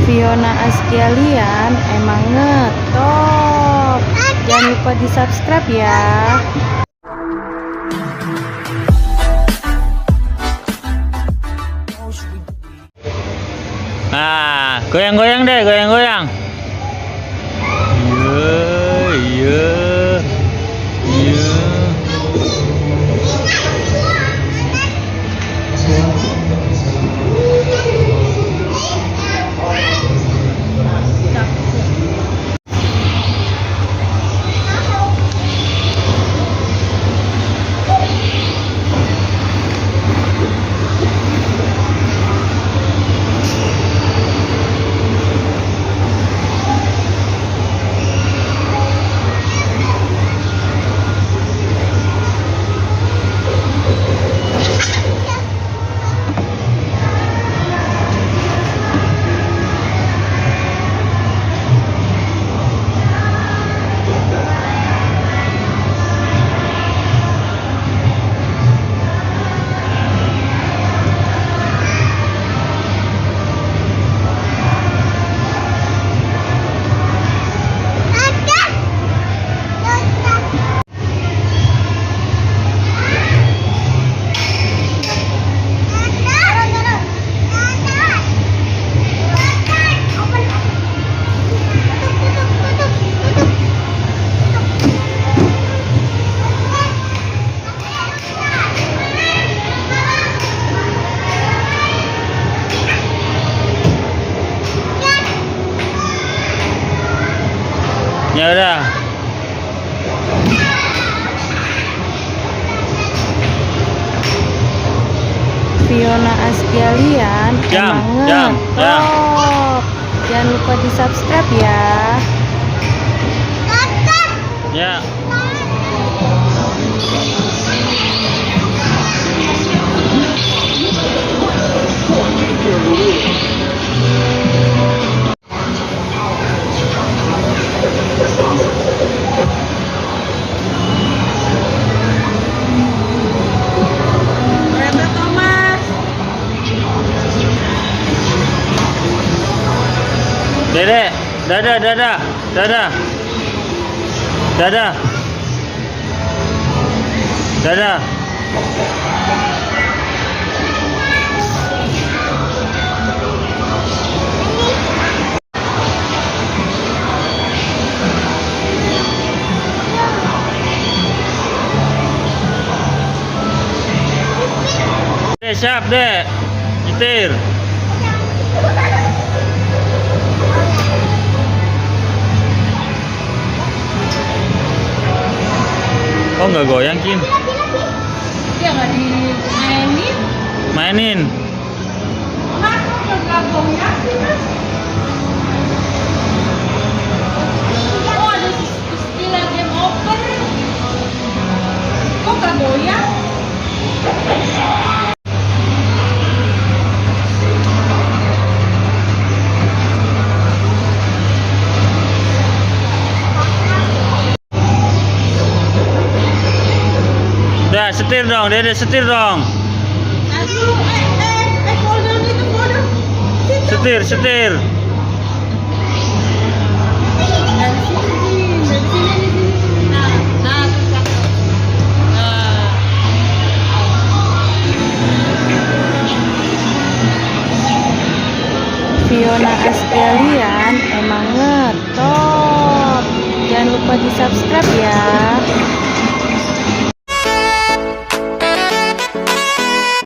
Fiona Askialian emang ngetop. Jangan lupa di subscribe ya. Nah, goyang-goyang deh, goyang-goyang. Iya, iya, iya. Ya udah. Fiona Askialian emang ngetop. Jangan lupa di subscribe ya. Ya. Dedek, dadah, dadah, dadah, dadah, dadah. Dek, siap dek, nyetir. Oh nggak goyang Kim? Ya nggak dimainin. Mainin. Mas nggak goyang sih mas. Oh ada istilah game over. Kok nggak goyang? Udah setir dong, Dede setir dong. Setir, setir. Fiona Askialian emang ngetop. Jangan lupa di subscribe ya.